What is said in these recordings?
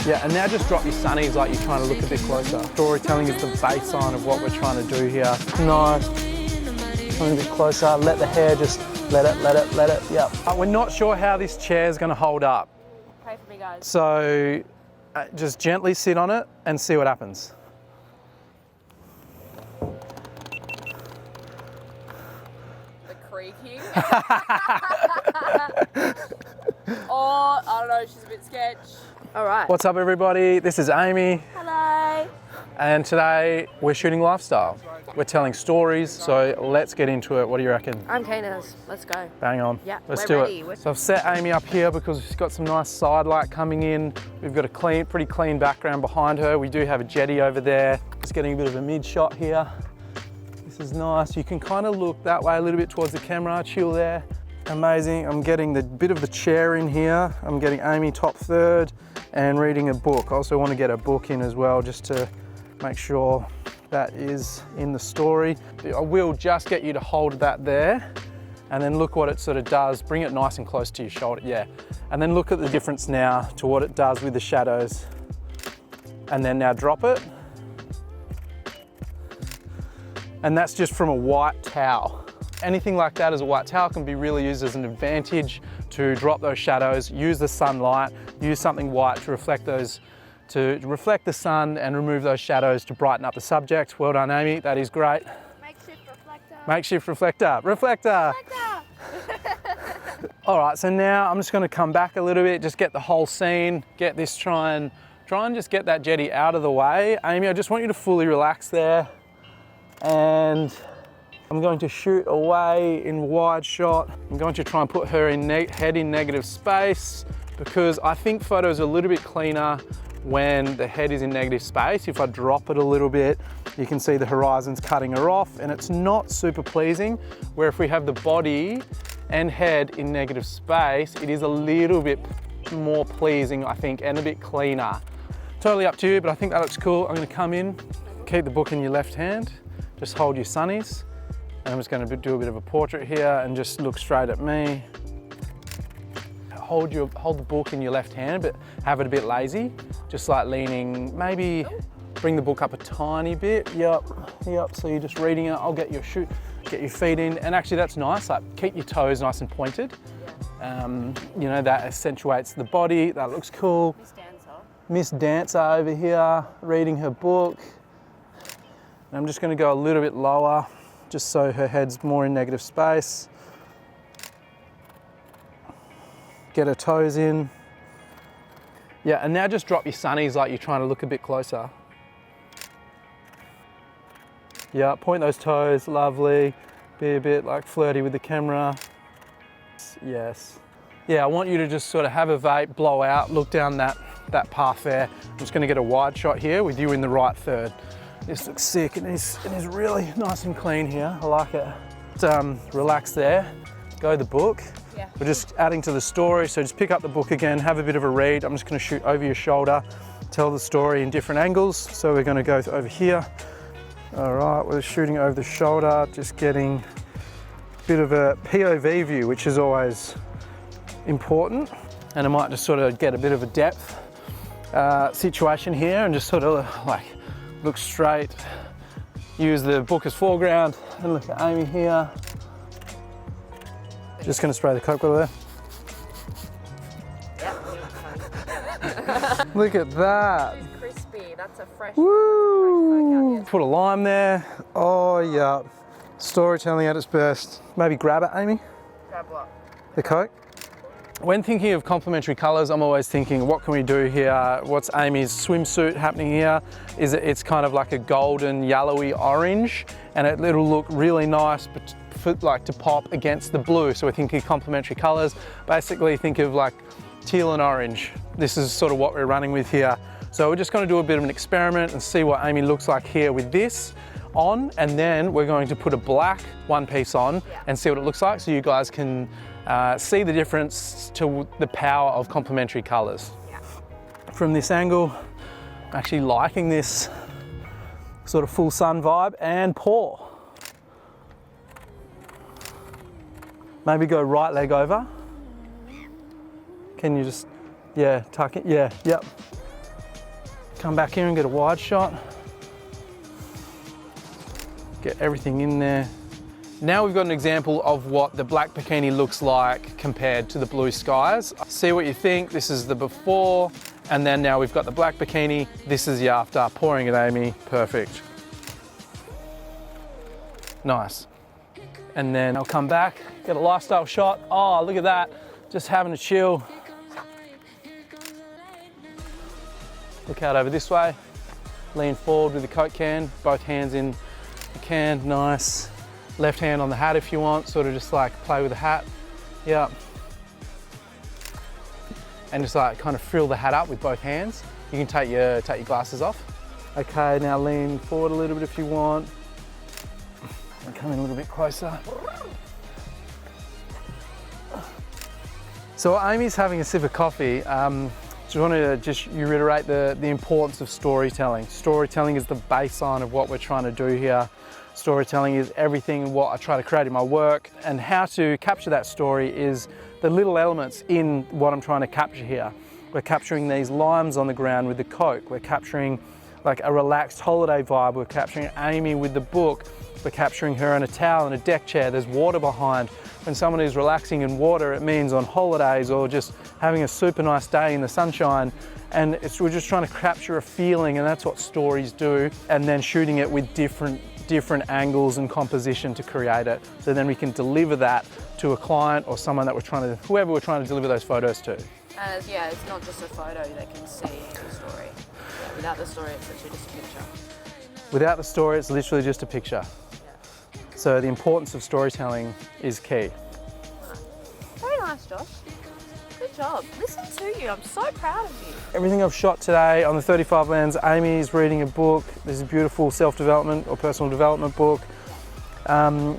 Yeah, and now just drop your sunnies like you're trying to look a bit closer. Storytelling is the baseline of what we're trying to do here. Nice. Coming a bit closer, let the hair just let it, yep. We're not sure how this chair is going to hold up. Pray for me, guys. So just gently sit on it and see what happens. The creaking. Oh, I don't know, she's a bit sketch. All right. What's up, everybody? This is Amy. Hello. And today we're shooting lifestyle. We're telling stories, so let's get into it. What do you reckon? I'm keen as. Let's go. Bang on. Yeah, let's we're do ready. it. So I've set Amy up here because she's got some nice side light coming in. We've got a pretty clean background behind her. We do have a jetty over there. Just getting a bit of a mid shot here. This is nice. You can kind of look that way a little bit towards the camera, chill there. Amazing. I'm getting the bit of the chair in here. I'm getting Amy top third and reading a book. I also want to get a book in as well, just to make sure that is in the story. I will just get you to hold that there and then look what it sort of does. Bring it nice and close to your shoulder, yeah. And then look at the difference now to what it does with the shadows. And then now drop it. And that's just from a white towel. Anything like that as a white towel can be really used as an advantage to drop those shadows, use the sunlight, use something white to reflect those, to reflect the sun and remove those shadows to brighten up the subject. Well done, Amy, that is great. Makeshift reflector. Makeshift reflector. Reflector! All right, so now I'm just gonna come back a little bit, just get the whole scene, get this, try and just get that jetty out of the way. Amy, I just want you to fully relax there. And I'm going to shoot away in wide shot. I'm going to try and put her in head in negative space because I think photos are a little bit cleaner when the head is in negative space. If I drop it a little bit, you can see the horizon's cutting her off and it's not super pleasing. Where if we have the body and head in negative space, it is a little bit more pleasing, I think, and a bit cleaner. Totally up to you, but I think that looks cool. I'm gonna come in, keep the book in your left hand, just hold your sunnies. And I'm just going to do a bit of a portrait here and just look straight at me. Hold the book in your left hand, but have it a bit lazy. Just like leaning, maybe bring the book up a tiny bit. Yep. So you're just reading it. I'll get your feet in. And actually that's nice. Like keep your toes nice and pointed. You know, that accentuates the body. That looks cool. Miss Dancer over here, reading her book. And I'm just going to go a little bit lower, just so her head's more in negative space. Get her toes in. Yeah, and now just drop your sunnies like you're trying to look a bit closer. Yeah, point those toes, lovely. Be a bit like flirty with the camera. Yes. Yeah, I want you to just sort of have a vape, blow out, look down that path there. I'm just gonna get a wide shot here with you in the right third. This looks sick, and it's really nice and clean here. I like it. Relax there, go the book. Yeah. We're just adding to the story, so just pick up the book again, have a bit of a read. I'm just gonna shoot over your shoulder, tell the story in different angles. So we're gonna go over here. All right, we're shooting over the shoulder, just getting a bit of a POV view, which is always important. And I might just sort of get a bit of a depth situation here and just sort of like, look straight, use the book as foreground, and look at Amy here. Just gonna spray the Coke bottle there. Look at that. It's crispy, that's a fresh. Woo! Put a lime there. Oh yeah. Storytelling at its best. Maybe grab it, Amy. Grab what? The Coke. When thinking of complementary colours, I'm always thinking, what can we do here? What's Amy's swimsuit happening here? It's kind of like a golden, yellowy orange, and it'll look really nice, but like to pop against the blue. So we're thinking complementary colours. Basically think of like teal and orange. This is sort of what we're running with here. So we're just going to do a bit of an experiment and see what Amy looks like here with this on, and then we're going to put a black one piece on and see what it looks like, so you guys can see the difference to the power of complementary colours. Yeah. From this angle, I'm actually liking this sort of full sun vibe, and pour. Maybe go right leg over. Can you just, yeah, tuck it, yeah, yep. come back here and get a wide shot. Get everything in there. Now we've got an example of what the black bikini looks like compared to the blue skies. See what you think. This is the before, and then now we've got the black bikini. This is the after. Pouring it, Amy. Perfect. Nice. And then I'll come back, get a lifestyle shot. Oh, look at that. Just having a chill. Look out over this way. Lean forward with the Coke can, both hands in the can. Nice. Left hand on the hat if you want, sort of just like play with the hat. Yep. And just like kind of frill the hat up with both hands. You can take your glasses off. Okay, now lean forward a little bit if you want. And come in a little bit closer. So Amy's having a sip of coffee. Just want to reiterate the importance of storytelling. Storytelling is the baseline of what we're trying to do here. Storytelling is everything what I try to create in my work, and how to capture that story is the little elements in what I'm trying to capture here. We're capturing these limes on the ground with the Coke. We're capturing like a relaxed holiday vibe. We're capturing Amy with the book. We're capturing her on a towel and a deck chair. There's water behind. When someone is relaxing in water, it means on holidays or just having a super nice day in the sunshine. And we're just trying to capture a feeling, and that's what stories do. And then shooting it with different angles and composition to create it. So then we can deliver that to a client or someone that whoever we're trying to deliver those photos to. And yeah, it's not just a photo, they can see the story. Yeah, without the story, it's literally just a picture. Without the story, it's literally just a picture. Yeah. So the importance of storytelling is key. Very nice, Josh. Good job. Listen to you, I'm so proud of you. Everything I've shot today on the 35 lens, Amy's reading a book. There's a beautiful self-development or personal development book.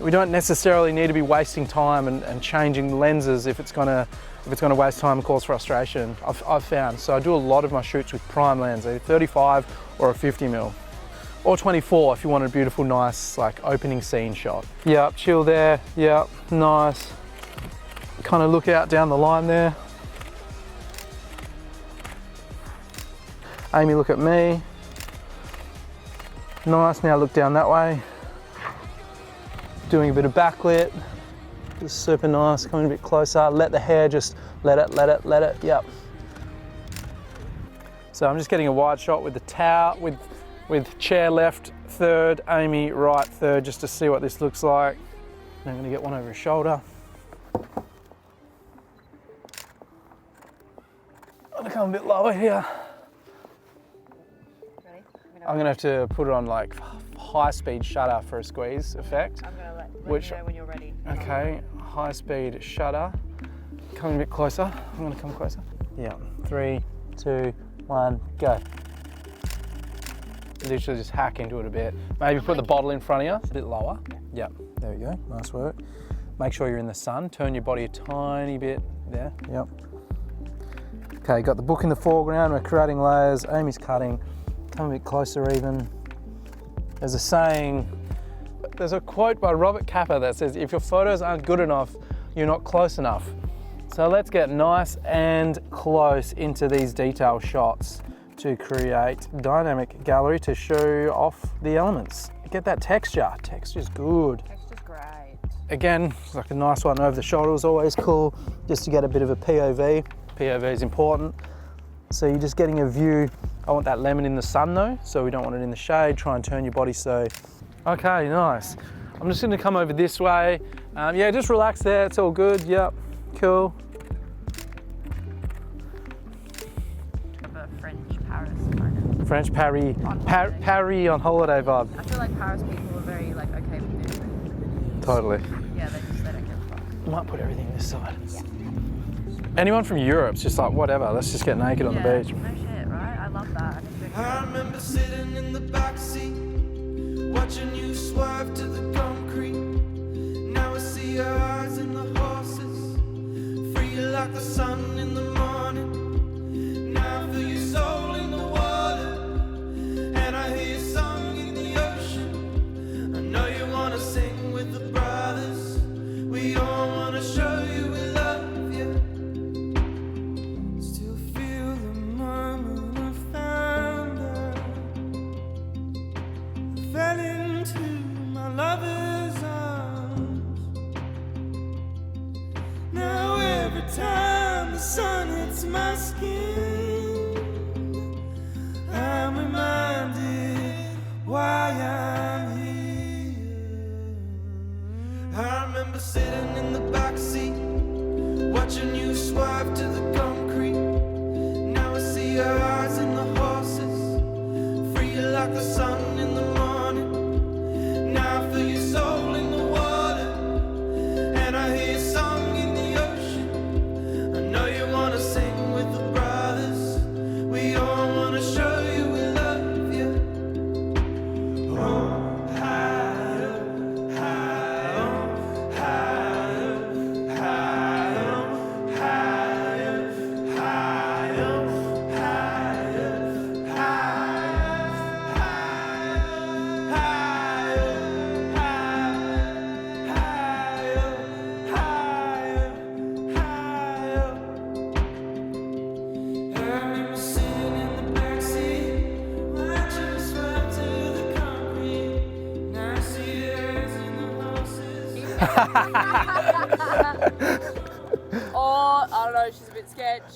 We don't necessarily need to be wasting time and changing lenses if it's gonna waste time and cause frustration, I've found. So I do a lot of my shoots with prime lens, a 35 or a 50mm. Or 24 if you want a beautiful, nice, like opening scene shot. Yep, chill there, yep, nice. Kind of look out down the line there. Amy, look at me. Nice, now look down that way. Doing a bit of backlit. Just super nice, coming a bit closer. Let the hair just, let it, yep. So I'm just getting a wide shot with the towel, with chair left third, Amy right third, just to see what this looks like. And I'm gonna get one over his shoulder. I'm gonna come a bit lower here. I'm gonna have to put it on like high speed shutter for a squeeze effect. I'm gonna let you know when you're ready. Okay, high speed shutter. Coming a bit closer. I'm gonna come closer. Yeah, 3, 2, 1, go. Literally just hack into it a bit. Maybe put the bottle in front of you, a bit lower. Yep, there we go, nice work. Make sure you're in the sun. Turn your body a tiny bit there, yep. Okay, got the book in the foreground. We're creating layers. Amy's cutting. Come a bit closer even. There's a saying, there's a quote by Robert Capa that says, if your photos aren't good enough, you're not close enough. So let's get nice and close into these detail shots to create dynamic gallery to show off the elements. Get that texture. Texture's good. Texture's great. Again, like a nice one over the shoulder is always cool, just to get a bit of a POV. POV is important. So you're just getting a view. I want that lemon in the sun though, so we don't want it in the shade. Try and turn your body so. Okay, nice. I'm just gonna come over this way. Yeah, just relax there, it's all good. Yep, cool. French Paris kind of. French Paris, Paris on holiday vibe. I feel like Paris people are very like okay with doing it. Totally. Yeah, they don't give a fuck. I might put everything this side. Yeah. Anyone from Europe's just like, whatever, let's just get naked on the beach. No shit, right? I love that. I remember sitting in the backseat, watching you swerve to the concrete. Now I see your eyes in the horses, free like the sun in the morning. Now I feel your soul in the water, and I hear your song in the ocean. I know you wanna sing with the brothers. We all wanna show you we love you. Still feel the moment of thunder. again. I'm reminded why I'm here. I remember sitting in the backseat, watching you swerve to the concrete. Now I see your eyes in the horses, free like the sun in the morning. Now I feel your soul in the water, and I hear your song in the ocean. I know you wanna sing with the brothers. We all wanna show you we love you. Oh, higher, higher, higher, higher, higher, higher, higher, Oh, I don't know, she's a bit sketch.